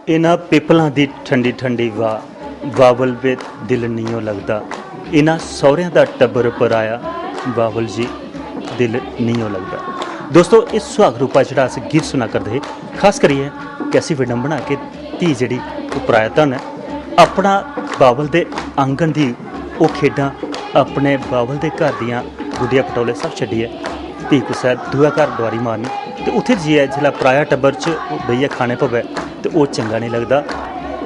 इन्हां पिपलों की ठंडी ठंडी बाबल वे दिल नहीं लगता। इन्हां सौहरियां दा टब्बर पर आया बाबल जी दिल नहीं लगता। दोस्तों इस सुहाग रूपा जो अस गीत सुना करते खास करिए कैसी विडंबना कि धी जी उपराया धन है अपना बाबल के आंगन की वो खेडां अपने बाबल के घर दियाँ गुड्डिया पटोले सब छड्डिए धी कुसै दूआ घर दुआरी मारनी तो उत्थे जाइए जिसलै पराया टब्बर च बेहियै खाने पवै तो वो चंगा नहीं लगता।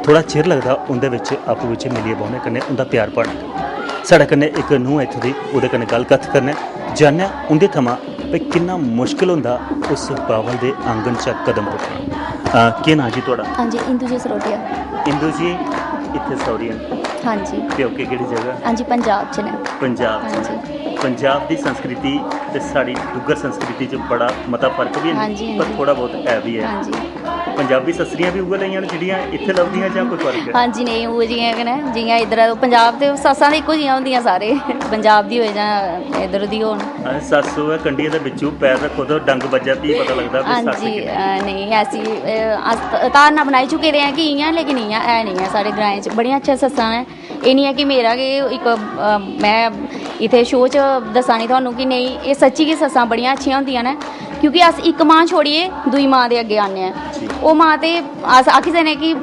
थोड़ा चिर लगता उंदे विच आपू विच मिलिए बौह्ने कन्नै उंदा प्यार बढ़ना। साढ़े कन्नै एक नूंह इत्थों दी उहदे कन्नै गल कत्थ करने जानने उंदे थमां भाई किन्ना मुश्किल होंदा उस बाबल दे आंगन च कदम पुट्टना। केह् नां जी तुहाड़ा? हाँ जी इंदू जी सरोटिया। इंदू जी इत्थे सौरी हाँ जी प्योके केड़ी जगह? हाँ जी पंजाब च ने। पंजाब हाँ च जी। पंजाब की संस्कृति ते साड़ी डुग्गर संस्कृति च बड़ा मता फर्क भी हाँ है जी, हाँ पर जी। थोड़ा बहुत है भी है। हाँ जी पंजाबी ससरियां भी उ'ऐ लईयां जेह्ड़ियां इत्थे लभदियां जां कोई फर्क है? हाँ जी नहीं वो जियां कन्नै जियां इधर पंजाब ते सस्सां ते इक्को जियां होंदियां सारे पंजाब दी होए जां इधर दी होन। सस्स होऐ कंढिया दे बिच्चों पैर रक्खो तो डंग बज्जा भी पता लगदा हाँ कि सस्स जी किन्नी। नहीं ऐसी अस धारणा बनाई चुके दे हैं कि इ'यां लेकिन इ'यां है नहीं है। साढ़े ग्राएं च बड़ियां अच्छियां सस्सां न। एह् निं है कि मेरा गै इक मैं इत्थै शो च दस्सा नी थुहानूं कि नेईं एह् सच्ची गै सस्सां बड़ियां अच्छियां होंदियां न क्योंकि अस इक मां छोड़िए दूई मां दे अग्गें आने आं। ओह् मां ते अस आखी सकने कि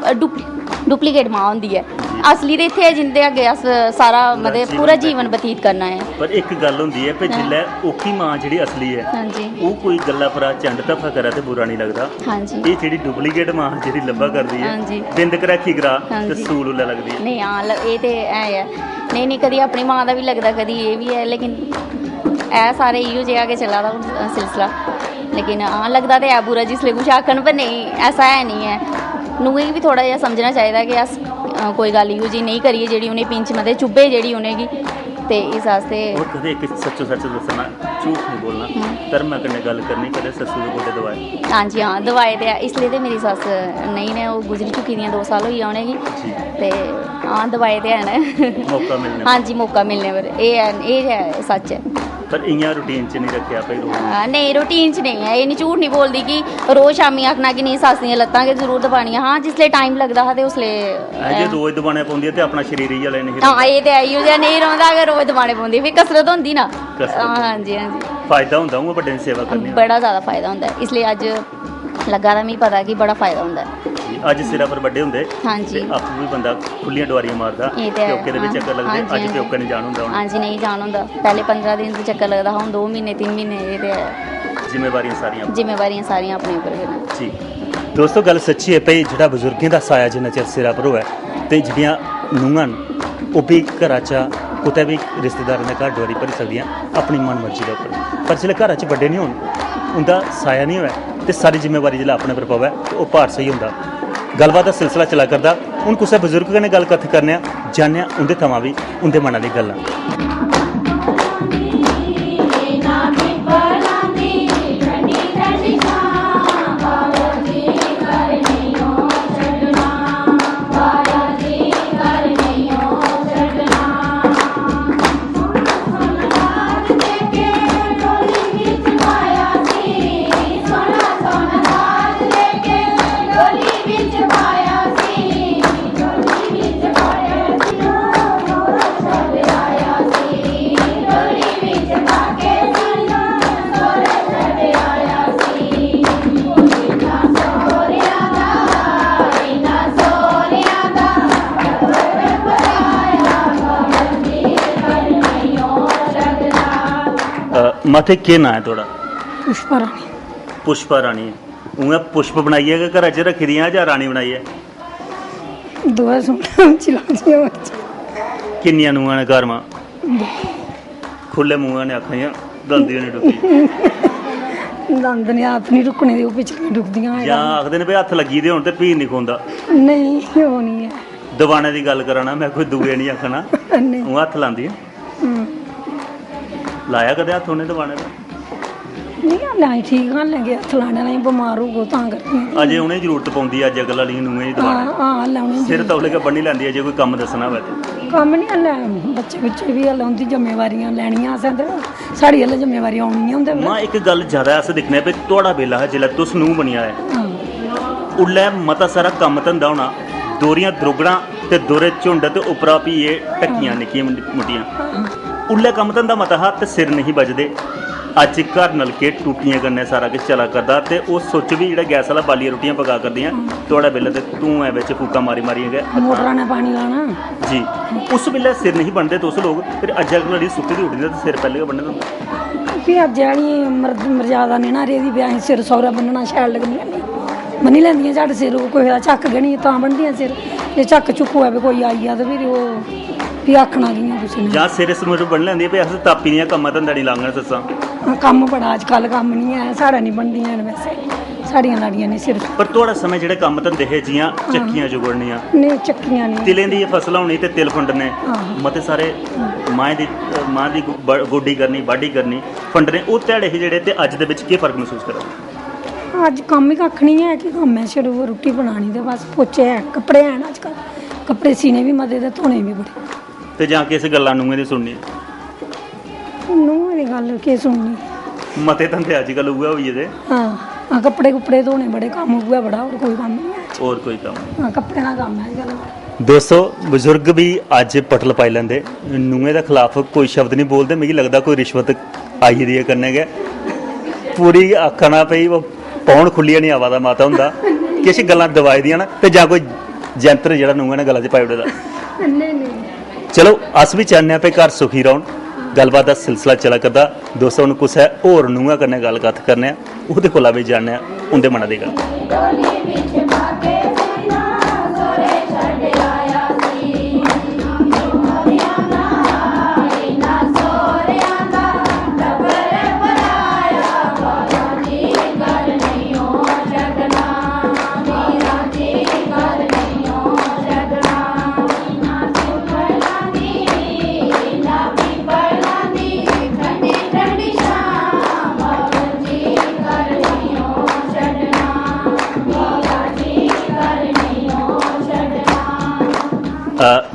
डुप्लीकेट मां होंदी है। असली ते इत्थे ऐ जिंदे अग्गें अस सारा मतलब पूरा जीवन बतीत करना है। पर एक गल होंदी है कि जिल्लै ओह्की मां जेह्ड़ी असली है हाँ जी ओह् कोई गल्ला परा चंड धफ्फा करै ते बुरा नहीं लगदा। हाँ जी ये जेह्ड़ी डुप्लीकेट मां जेह्ड़ी लब्भा करदी है हाँ जी बिंद करैखी करा हाँ ते जी। सूल उल्लै लगदी है। नहीं हाँ एह् ते है नहीं नहीं कदी अपनी मां दा भी लगदा कदी एह् भी है लेकिन है सारे इयो जेहा गै चला दा हून सिलसिला। लेकिन हाँ लगदा ते है बुरा जिसलै कुछ आखन पर नहीं ऐसा है नहीं है। नूहें गी भी थोड़ा जेहा समझना चाहिदा कि अस कोई गल्ल इयो जी नहीं करिए जेह्ड़ी उ'नेंगी पिंच मतलब चुब्भे जेह्ड़ी उ'नेंगी ते इस आस्ते। और कदें एक सच्चो सच दस्सना झूठ नहीं बोलना धर्मा कन्नै गल करनी कदें सस्सू दे गोडे दवाए। हाँ जी हाँ दवाए ते इसलिए ते मेरी सस्स नहीं ने ओह् गुजरी चुकी दियां 2 साल होई गेआ उ'नेंगी ते हाँ दवाए ते हैन मौका मिलने हाँ जी मौका मिलने पर एह् है सच है। पर इ'यां रूटीन च नहीं रखेआ भाई रोज? नहीं रूटीन च नहीं है। एह् नहीं झूठ नहीं बोलदी कि रोज शामी आखना कि नहीं सस्स दियां लत्तां गै जरूर दबानियां। हाँ जिसले टाइम लगदा हा ते उसले जे रोज दबाने पौंदी ते अपना शरीर इ'यै लेने हाँ एह् ते इयो जेहा नहीं रौंह्दा अगर रोज दबाने पौंदी फिर कसरत होंदी ना। कसरत हाँ जी हाँ जी फायदा होंदा उ'आं बड्डे दी सेवा करनी। बड़ा ज़्यादा फायदा होंदा है इसलिए अज्ज लग्गा दा मिगी पता कि बड़ा फायदा होंदा है। अज्ज सिरा पर बड्डे होंदे हाँ जी आपूं भी बंदा खुल्लियां डुआरियां मारदा एह् ते है। प्योके दे बिच चक्कर लगदे। हाँ जी, अज्ज हाँ जी। प्योके नहीं जान होंदा हाँ जी नहीं जान होंदा पहले 15 दिन तो चक्कर लगदा हा हून 2 महीने 3 महीने एह् ते है। जिम्मेवारियां सारियां जिम्मेवारियां सारियां अपने उप्पर गै न। जी दोस्तों गल सच्ची है भई जेह्ड़ा बजुर्गें दा साया जिन्ना चिर सिरा पर होऐ ते जेह्ड़ियां नूंहां न ओह् भी घरा चा कुतै भी रिश्तेदारें दे घर डोआरी भरी सकदियां अपनी मन मर्जी दे उप्पर। पर जिसलै घरा च बड्डे नहीं होन उंदा साया नहीं होऐ ते सारी जिम्मेवारी जिसलै अपने पर पवै ते ओह् भार सही होंदा। गलबात दा सिलसिला चला करदा हून कुसै बजुर्ग कन्नै गल कत्थ करने आं जानने आं उंदे थमां भी उंदे मना दी गल्लां। माथे केह् नां है थोड़ा? पुष्पा रानी। पुष्पा रानी उ'आं पुष्प बनाइयै गै घरा च रक्खी दियां जां रानी बनाइयै? दोऐ सुनना चिलाजियां बच्चे। किन्नियां नूंहां न घर मां? खुल्ले मूंहां ने आखनियां दंदी नहीं डुक्की दंद ने हत्थ नहीं रुकने दे ओह् पिछलियां डुकदियां जां आखदे ने भाई हत्थ लग्गी दे होन ते पीर नहीं खौंदा। नहीं ओह् नहीं है। दबाने दी गल करां ना मैं कोई दूए नहीं आखना नहीं उ'आं हत्थ लांदियां। लाया कदें हत्थ उ'नें दबाने दा? नहीं हल्ले ठीक हल्ले गै हत्थ लाने आह्ले बमार होगो तां करके अजे उ'नें जरूरत पौंदी अज्ज अगल वाली नूंहें गी दबाने हां हल्ले उ'नें सिर तौले गै बन्नी लैंदी जे कोई कम्म दस्सना होऐ ते कम्म नहीं हल्ले बच्चे बिच्चे भी हल्ले उंदी जिम्मेवारियां लैनियां असें ते साढ़ी हल्ले जिम्मेवारी औनी उंदे पर। मां इक गल ज्यादा अस दिक्खने भाई थुआढ़ा बेल्ला हा जिसलै तुस नूंह बनिया है उल्लै मता सारा कम्म धंधा होना, दोहरियां द्रुगड़ां ते दोहरे झुंड ते उप्परा भी एह् टक्कियां निक्कियां मुट्टियां। उल्लै कम्म धंधा मता हा ते सिर नहीं बजदे। अज्ज घर नलके टूटियां कन्नै सारा किश चला करदा ते ओह् सुच्च भी जेह्ड़ा गैस आह्ला बालियै रुट्टियां पका करदियां थुआढ़े बेल्लै ते धूएं बिच फूका मारी मारियै गै मोटरां ने पानी लाना जी। उस बेल्लै सिर नहीं बनदे तुस लोग, फिर अज्जकल जेह्ड़ी सुक्की दी उठदी ते सिर पैह्लें गै बन्ने होंदा। फ्ही अज्ज आह्ली मर्यादा ने ना रेह्दी भी असें सिर सौरा बन्नना शैल लगदियां नहीं बन्नी लैंदियां झट्ट सिर कोई दा झक्क गै निं तां बनदियां सिर जे झक्क झुक्क होऐ कोई आई जा ते फिर ओह फ्ही आखना कि'यां कुसै ने जां सिर समूर बन लैंदी भाई अस तापी दियां कम्मा धंधा नहीं लाङन सस्सां। कम्म बड़ा अजकल कम्म नहीं है साढ़ा नहीं बनदियां हैन वैसे साड़ियां लाड़ियां नहीं सिर पर थुआढ़े समय जेह्ड़े कम्म धंधे हे जियां चक्कियां जुगड़नियां नहीं चक्कियां नहीं तिलें दी फसल होनी ते तिल फंडने मते सारे मां दी गोड्डी करनी बाड्डी करनी फंडने ओह् ध्याड़े हे जेह्ड़े ते अज्ज दे बिच केह् फर्क महसूस करा? अज्ज कम्म ही कक्ख नहीं है कि कम्म है सिर्फ रुट्टी बनानी ते बस पोचे है कपड़े हैन अजकल कपड़े सीने भी मते ते धोने भी बड़े ते जां किस गल्लां नूंहें दी सुननी नूंहें दी गल्ल केह् सुननी मते धंधे अज्जकल उ'ऐ होई गेदे। हाँ कपड़े कुपड़े धोने बड़े कम्म उ'ऐ बड़ा होर कोई कम्म नहीं है होर कोई कम्म हाँ कपड़े का कम्म है अजकल। दोस्तों बजुर्ग भी अज्ज पटल पाई लैंदे नूंहें दे खिलाफ कोई शब्द नहीं बोलते। मिगी लगदा कोई रिश्वत आई दी है कन्नै गै पूरी आखना भई ओह् पौन खुल्लियै नहीं आवा दा माता हुंदा किश गल्लां दवाई दियां ना ते जां कोई जंत्र जेह्ड़ा नूंहें ने गला च पाई ओड़े दा। चलो अस भी चाहने आं भई घर सुखी रौह्न। गल्लबात दा सिलसिला चला करदा दोस्तों। हून कुसै होर नूंहां कन्नै गल्ल कत्थ करने आं ओह्दे कोला भी जानने आं उं'दे मना दी गल्ल।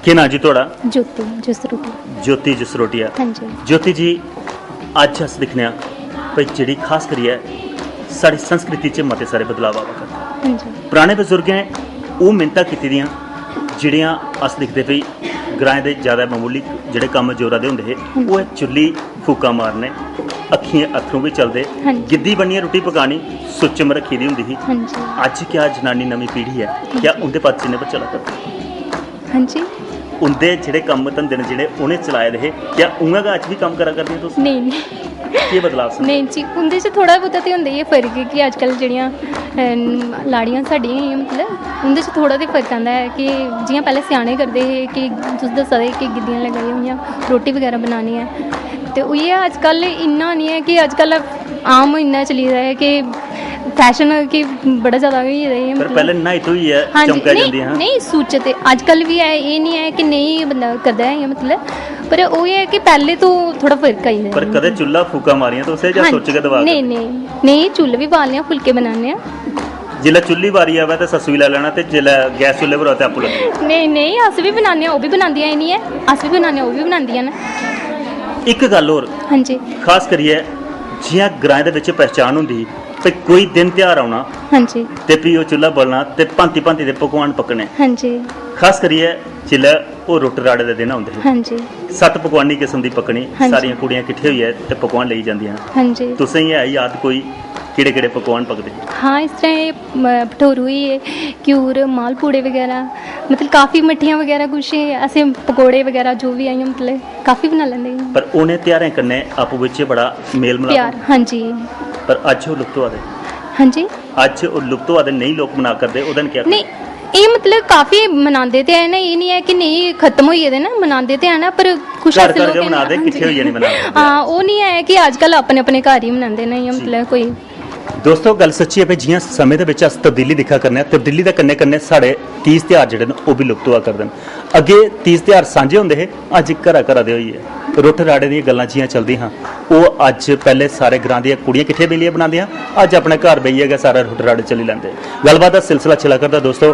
केह् नां जी थुआढ़ा? ज्योति जसरोटी। ज्योति जसरोटिया। हाँ जी। ज्योति जी अज्ज अस दिक्खने आं भई जेह्ड़ी खास करियै साढ़ी संस्कृति च मते सारे बदलाव आवा करदे। हाँ जी। पराने बजुर्गें ओह् मिन्नतां कीती दियां जेह्ड़ियां अस दिखदे भई ग्राएं दे ज़्यादा मामूली जेह्ड़े कम्म जोरा दे होंदे हे ओह् चुल्ली फूका मारने अक्खियें अत्थरूं भी चलदे गिद्धी बन्नियै रुट्टी पकानी सुच्चम रक्खी दी होंदी ही। हाँ जी। अज्ज क्या जनानी नमीं पीढ़ी है क्या उं'दे पद चिन्ह पर चला करदी? हाँ जी। उं'दे जेह्ड़े कम्म धंधे न जेह्ड़े उ'नें चलाए दे हे क्या उ'आं गै अज्ज भी कम्म करा करदियां तुस? नहीं केह् बदलाव सन? नहीं जी उं'दे च थोड़ा बहुता ते होंदा ही है फर्क कि अजकल जेह्ड़ियां लाड़ियां साडियां हियां मतलब उं'दे च थोड़ा ते फर्क आंदा है कि जियां पैह्लें स्याने करदे हे कि तुस दस्सा दे कि गिद्दियां लगाई होइयां रोटी बगैरा बनानी है ते उ'यै अजकल इन्ना नहीं है कि अजकल आम इन्ना चली दा है कि फैशन कि बड़ा ज़्यादा होई गेदा है पर पैह्लें न्हाई धोइयै हाँ जी चमका जंदी हां। नहीं सूच ते अजकल भी है ये नहीं है कि नहीं बंदा करदा है मतलब पर वो ये है कि पहले तो थोड़ा फर्क आई पर है। कदें चुल्ला फूका मारियां तुसें जां सोच के दवा नहीं नहीं नहीं चुल्ल भी बालने आं फुलके बनाने आं जिल्लै चुल्ली बारी आवे ते सस्सू गी लाई लैना ते जिल्लै गैस चुल्ले पर होए ते आपूं लग्गना। नहीं नहीं अस भी बनाने आं ओह् भी बनांदियां एह् नहीं है अस भी बनाने आं ओह् भी बनांदियां न। इक गल्ल होर हाँ जी। खास करियै जियां ग्राएं दे बिच पहचान होंदी ही भई कोई दिन ध्यार औना हाँ जी। ते फ्ही ओह् चुल्ला बलना ते भांति भांति दे पकवान पकने। हाँ जी। खास करियै जिल्लै ओह् रुट्ट राड़े दे दिन होंदे हे हाँ जी। 7 पकवानी किस्म दी पकनी हाँ जी। सारियां कुड़ियां किट्ठे होइयै ते पकवान लेई जांदियां। हाँ जी। तुसें गी है याद कोई केह्ड़े केह्ड़े पकवान पकदे? हाँ इस तरह भठोरू होई घ्यूर मालपूड़े वगैरह मतलब काफ़ी मट्ठियाँ वगैरह कुछ असें पकौड़े वगैरह जो भी आई मतलब काफ़ी बना लेंदे हैं। पर उ'नें ध्यारें कन्नै आपूं बिच्च बड़ा मेल प्यार मिलाप। हाँ जी। पर अज्ज ओह् लुप्त होआ दे। हाँ जी। अज्ज ओह् लुप्त होआ दे नहीं लोक मना करदे ओह्दा क्या? नहीं ये मतलब काफ़ी मनाते ते है ना ये नहीं है कि नहीं खत्म हो गेदे ना मनाते ते है ना पर कुछ घर ऐसे घर लोग गै हैं मना दे हाँ किट्ठे जी। होइयै नहीं मना दे। हाँ वो नहीं है कि आजकल अपने अपने घर ही मनाते ना इ'यां मतलब कोई। दोस्तों गल सच्ची है भाई जियां समें दे बिच अस तब्दीली दिक्खा करने आं तब्दीली दे कन्नै कन्नै साढ़े तीज ध्यार जेह्ड़े न ओह् बी लुप्त होआ करदे न। अग्गे तीज ध्यार सांझे होंदे हे अज्ज घरा घरा दे होइए रुट्ट राड़े दियां गल्लां जियां चलदियां हां ओह् अज्ज पैह्ले सारे ग्रां दियां कुड़ियां किट्ठे बेहियै बनांदियां अज्ज अपने घर बेहियै गै सारा रुट्ट राड़े चली लैंदे। गल्लबात दा सिलसिला चला करदा दोस्तों।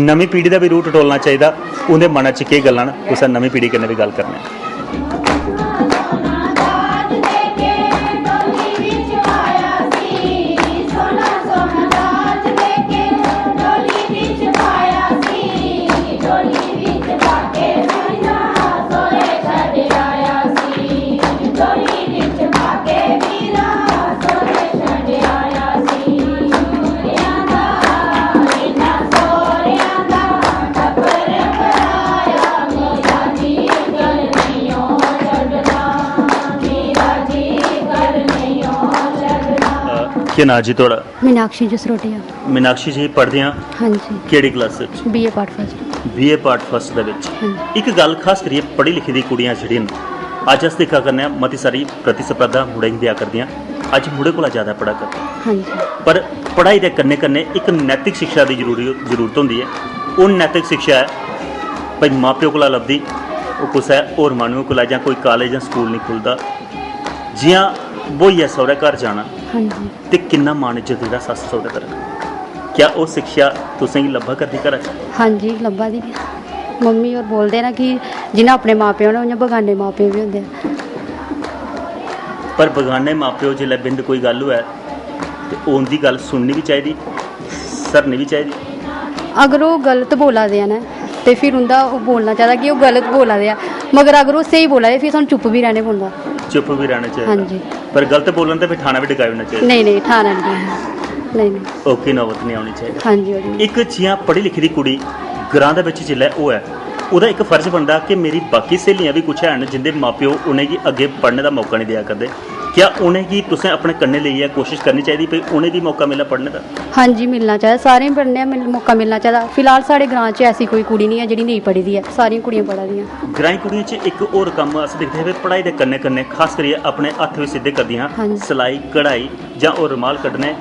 नमीं पीढ़ी दा बी रूह टटोलना चाहिदा उं'दे मनै च केह् गल्लां न कुसै नमीं पीढ़ी कन्नै बी गल्ल करने आं। ਕੀ ਨਾਂ ਜੀ ਤੁਹਾਡਾ? ਮੀਨਾਕਸ਼ੀ ਜਸਰੋਟੀਆ। ਮੀਨਾਕਸ਼ੀ ਜੀ ਪੜ੍ਹਦੇ ਆ ਹਾਂਜੀ, ਕਿਹੜੀ ਕਲਾਸ ਵਿੱਚ? BA part first. BA part first ਦੇ ਵਿੱਚ। ਹਾਂਜੀ। ਇੱਕ ਗੱਲ ਖਾਸ ਕਰੀਏ ਪੜ੍ਹੀ ਲਿਖੀ ਦੀ ਕੁੜੀਆਂ ਜਿਹੜੀਆਂ ਨੇ ਅੱਜ ਅਸੀਂ ਦੇਖਾ ਕਰਨੇ ਆ ਮਤੀ ਸਾਰੀ ਪ੍ਰਤੀਸਪਰਧਾ ਮੁੰਡੇ ਹੀ ਦਿਆ ਕਰਦੀਆਂ। ਅੱਜ ਮੁੰਡੇ ਕੋਲ ਜ਼ਿਆਦਾ ਪੜ੍ਹਾ ਕਰ, ਹਾਂਜੀ, ਪਰ ਪੜ੍ਹਾਈ ਦੇ ਕੰਨੇ ਕੰਨੇ ਇੱਕ ਨੈਤਿਕ ਸਿੱਖਿਆ ਦੀ ਜ਼ਰੂਰਤ ਹੁੰਦੀ ਹੈ। ਉਹ ਨੈਤਿਕ ਸਿੱਖਿਆ ਹੈ ਭਾਈ ਮਾਂ ਪਿਓ ਕੋਲ ਲੱਭਦੀ ਉਹ ਕੁਛ ਹੈ ਹੋਰ ਮਾਨੂੰ ਕੋਲ ਜਾਂ ਕੋਈ ਕਾਲਜ ਜਾਂ ਸਕੂਲ ਨਹੀਂ ਖੁੱਲਦਾ ਜਿਹਾਂ ਵਹੀ ਹੈ ਸਹੁਰੇ ਘਰ ਜਾਣਾ ਹਾਂਜੀ, ਤੇ ਕਿੰਨਾ ਮਾਣ ਇੱਜ਼ਤ ਜਿਹੜਾ ਸੱਸ ਸਹੁਰੇ ਦਾ ਕਿਆ ਉਹ ਸਿੱਖਿਆ ਤੁਸੀਂ ਲੱਭਾ ਕਰਦੀ ਘਰ 'ਚ? ਹਾਂਜੀ ਲੱਭਾ ਦੀ ਮੰਮੀ ਔਰ ਬੋਲਦੇ ਨਾ ਕਿ ਜਿਨ੍ਹਾਂ ਆਪਣੇ ਮਾਪਿਓ ਨੇ ਉਹਨਾਂ ਬਗਾਨੇ ਮਾਪਿਓ ਵੀ ਹੁੰਦੇ ਆ। ਪਰ ਬਗਾਨੇ ਮਾਪਿਓ ਜੇ ਬਿੰਦ ਕੋਈ ਗੱਲ ਹੋਇਆ ਤੇ ਉਹਦੀ ਗੱਲ ਸੁਣਨੀ ਵੀ ਚਾਹੀਦੀ, ਸਰਨੀ ਵੀ ਚਾਹੀਦੀ। ਅਗਰ ਉਹ ਗਲਤ ਬੋਲਾ ਦੇ ਆ ਨਾ ਤੇ ਫਿਰ ਉਹਦਾ ਉਹ ਬੋਲਣਾ ਚਾਹੀਦਾ ਕਿ ਉਹ ਗਲਤ ਬੋਲਾ ਦੇ ਆ, ਮਗਰ ਅਗਰ ਉਹ ਸਹੀ ਬੋਲਾ ਦੇ ਫਿਰ ਸਾਨੂੰ ਚੁੱਪ ਵੀ ਰਹਿਣੇ ਪੈਂਦਾ। ਚੁੱਪ ਵੀ ਰਹਿਣਾ ਚਾਹੀਦਾ। ਹਾਂਜੀ। ਪਰ ਗਲਤ ਬੋਲਣ ਤੇ ਫਿਰ ਠਾਣਾ ਵੀ ਟਿਕਾਈ ਹੋਣਾ ਚਾਹੀਦਾ। ਨਹੀਂ ਨਹੀਂ ਠਾਣਾ ਨਹੀਂ, ਨਹੀਂ ਨਹੀਂ। ਔਖੀ ਨੌਬਤ ਨਹੀਂ ਆਉਣੀ ਚਾਹੀਦੀ। ਹਾਂਜੀ ਉਹਦੀ ਇੱਕ ਜੀਆਂ ਪੜ੍ਹੀ ਲਿਖੀ ਦੀ ਕੁੜੀ ਘਰਾਂ ਦੇ ਵਿੱਚ ਚੱਲੇ ਉਹ ਹੈ ਉਹਦਾ ਇੱਕ ਫਰਜ਼ ਬਣਦਾ ਕਿ ਮੇਰੀ ਬਾਕੀ ਸਹੇਲੀਆਂ ਵੀ ਕੁਛ ਹਨ ਜਿੰਦੇ ਮਾਪਿਓ ਉਹਨੇ ਕੀ ਅੱਗੇ ਪੜ੍ਹਨੇ ਦਾ ਮੌਕਾ ਨਹੀਂ ਦਿਆ ਕਰਦੇ। ਕਿਆ ਉਹਨੇ ਕੀ ਤੁਸੀਂ ਆਪਣੇ ਕੰਨੇ ਲਈ ਹੈ ਕੋਸ਼ਿਸ਼ ਕਰਨੀ ਚਾਹੀਦੀ ਵੀ ਉਹਨੇ ਵੀ ਮੌਕਾ ਮਿਲੇ ਪੜ੍ਹਨੇ ਦਾ? ਹਾਂਜੀ ਮਿਲਣਾ ਚਾਹੀਦਾ, ਸਾਰਿਆਂ ਨੂੰ ਪੜ੍ਹਨੇ ਮੌਕਾ ਮਿਲਣਾ ਚਾਹੀਦਾ। ਫਿਲਹਾਲ ਸਾਡੇ ਗ੍ਰਾਮ 'ਚ ਐਸੀ ਕੋਈ ਕੁੜੀ ਨਹੀਂ ਹੈ ਜਿਹੜੀ ਨਹੀਂ ਪੜ੍ਹੀ ਦੀ ਹੈ, ਸਾਰੀਆਂ ਕੁੜੀਆਂ ਪੜ੍ਹਦੀਆਂ। ਗ੍ਰਾਈ ਕੁੜੀਆਂ 'ਚ ਇੱਕ ਹੋਰ ਕੰਮ ਅਸੀਂ ਦੇਖਦੇ ਹਾਂ ਪੜ੍ਹਾਈ ਦੇ ਕੰਨੇ ਕੰਨੇ ਖਾਸ ਕਰੀਏ ਆਪਣੇ ਹੱਥ ਵੀ ਸਿੱਧੇ ਕਰਦੀਆਂ ਹਾਂਜੀ। ਸਿਲਾਈ ਕਢਾਈ ਜਾਂ ਉਹ ਰੁਮਾਲ ਕੱਢਣੇ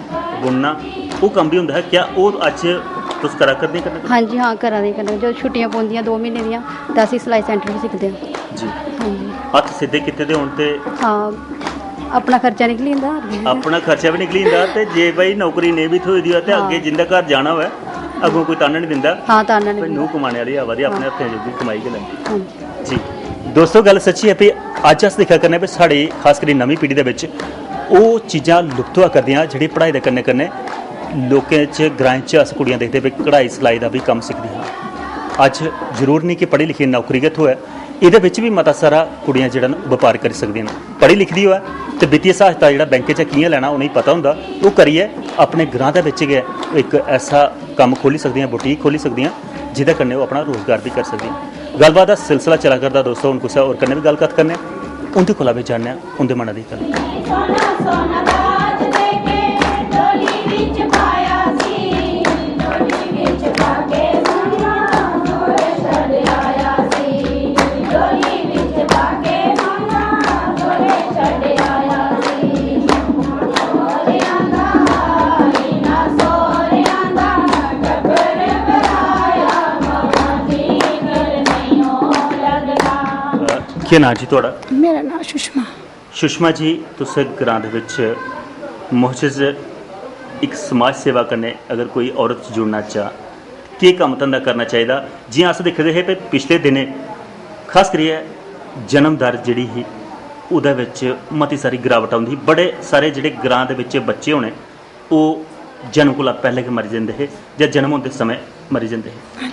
ਬੁਣਨਾ ਉਹ ਕੰਮ ਵੀ ਹੁੰਦਾ ਹੈ। ਕਿਆ ਉਹ ਅੱਜ ਤੁਸੀਂ ਕਰਾ ਕਰਦੇ ਕਰਦੇ? ਹਾਂਜੀ ਹਾਂ ਘਰਾਂ ਦੇ ਕਰਦੇ, ਜਦੋਂ ਛੁੱਟੀਆਂ ਪਾਉਂਦੀਆਂ 2 ਮਹੀਨੇ ਦੀਆਂ ਤਾਂ ਅਸੀਂ ਸਿਲਾਈ ਸੈਂਟਰ ਵੀ ਸਿੱਖਦੇ ਹਾਂ। ਜੀ ਹਾਂਜੀ ਹੱਥ ਸਿੱਧੇ ਕੀਤੇ ਦੇ ਹੋਣ ਤੇ ਹਾਂ ਆਪਣਾ ਖਰਚਾ ਨਿਕਲੀ ਜਾਂਦਾ। ਆਪਣਾ ਖਰਚਾ ਵੀ ਨਿਕਲੀ ਜਾਂਦਾ ਤੇ ਜੇ ਬਈ ਨੌਕਰੀ ਨਹੀਂ ਵੀ ਥੋਈ ਦੀ ਹੋਵੇ ਤੇ ਹਾਂ। ਅੱਗੇ ਜਿੰਦਾ ਘਰ ਜਾਣਾ ਹੋਵੇ ਅੱਗੋਂ ਕੋਈ ਤਾਨਾ ਨਹੀਂ ਦਿੰਦਾ। ਹਾਂ ਤਾਂ ਉਹਨਾਂ ਬਈ ਨੇ ਨੂੰ ਕਮਾਣੇ ਵਾਲੀ ਆਵਾ ਦੀ ਆਪਣੇ ਹੱਥਾਂ ਜੋਗੀ ਕਮਾਈ ਕੇ ਲੈ। ਹਾਂਜੀ ਜੀ ਦੋਸਤੋ ਗੱਲ ਸੱਚੀ ਹੈ ਵੀ ਅੱਜ ਅਸੀਂ ਦੇਖਿਆ ਕਰਨੇ ਵੀ ਸਾਡੀ ਖਾਸ ਕਰੀ ਨਵੀਂ ਪੀੜ੍ਹੀ ਦੇ ਵਿੱਚ ਉਹ ਚੀਜ਼ਾਂ ਲੁਪਤ ਹੋਆ ਕਰਦੀਆਂ ਜਿਹੜੀ ਪੜ੍ਹਾਈ ਦੇ ਕੰਨੇ ਕੰਨੇ ਲੋਕਾਂ 'ਚ ਗ੍ਰਾਂ 'ਚ ਅਸੀਂ ਕੁੜੀਆਂ ਦੇਖਦੇ ਵੀ ਕਢਾਈ ਸਿਲਾਈ ਦਾ ਵੀ ਕੰਮ ਸਿੱਖਦੀਆਂ। ਅੱਜ ਜ਼ਰੂਰ ਨਹੀਂ ਕਿ ਪੜ੍ਹੀ ਲਿਖੀ ਨੌਕਰੀ ਕਿੱਥੋਂ ਹੈ, ਇਹਦੇ ਵਿੱਚ ਵੀ ਮਤਾ ਸਾਰਾ ਕੁੜੀਆਂ ਜਿਹੜਾ ਨਾ ਵਪਾਰ ਕਰ ਸਕਦੀਆਂ ਨੇ। ਪੜ੍ਹੀ ਲਿਖਦੀ ਹੋਇਆ ਤੇ ਵਿੱਤੀ ਸਹਾਇਤਾ ਜਿਹੜਾ ਬੈਂਕ 'ਚ ਕਿਵੇਂ ਲੈਣਾ ਉਹ ਨਹੀਂ ਪਤਾ ਹੁੰਦਾ, ਉਹ ਕਰੀਏ ਆਪਣੇ ਗ੍ਰਾਂ ਦੇ ਵਿੱਚ ਗਿਆ ਇੱਕ ਐਸਾ ਕੰਮ ਖੋਲ੍ਹ ਸਕਦੀਆਂ, ਬੁਟੀਕ ਖੋਲ੍ਹ ਸਕਦੀਆਂ ਜਿਹਦੇ ਕੰਨੇ ਉਹ ਆਪਣਾ ਰੋਜ਼ਗਾਰ ਵੀ ਕਰ ਸਕਦੀਆਂ। ਗੱਲਬਾਤ ਦਾ ਸਿਲਸਿਲਾ ਚਲਾ ਕਰਦਾ ਦੋਸਤੋ, ਹੁਣ ਕੁਛ ਹੋਰ ਕੰਨੇ ਵੀ ਗੱਲਬਾਤ ਕਰਨੇ ਉਹਦੇ ਕੋਲ ਵੀ ਜਾਣਿਆ ਉਹਦੇ ਮਨਾਂ ਦੀ ਗੱਲ। ਕੀ ਨਾਂ ਜੀ ਤੁਹਾਡਾ? ਮੇਰਾ ਨਾਮ ਸੁਸ਼ਮਾ। ਸੁਸ਼ਮਾ ਜੀ ਤੁਸੀਂ ਗ੍ਰਾਂ ਦੇ ਵਿੱਚ ਮੁਹੱਜਜ਼ ਇੱਕ ਸਮਾਜ ਸੇਵਾ ਕਰਨੇ ਅਗਰ ਕੋਈ ਔਰਤ ਜੁੜਨਾ ਚਾਹ ਕੀ ਕੰਮ ਧੰਦਾ ਕਰਨਾ ਚਾਹੀਦਾ? ਜਿਵੇਂ ਅਸੀਂ ਦੇਖਦੇ ਹੈ ਕਿ ਪਿਛਲੇ ਦਿਨੇ ਖਾਸ ਕਰੀਏ ਜਨਮ ਦਰ ਜਿਹੜੀ ਹੀ ਉਹਦੇ ਵਿੱਚ ਮਤੀ ਸਾਰੀ ਗਿਰਾਵਟ ਆਉਂਦੀ, ਬੜੇ ਸਾਰੇ ਜਿਹੜੇ ਗ੍ਰਾਂ ਦੇ ਵਿੱਚ ਬੱਚੇ ਹੋਣੇ ਉਹ ਜਨਮ ਕੋਲ ਪਹਿਲੇ ਕਿ ਮਰ ਜਾਂਦੇ ਹੈ ਜਾਂ ਜਨਮ ਹੁੰਦੇ ਸਮੇਂ ਮਰ ਜਾਂਦੇ ਹੈ।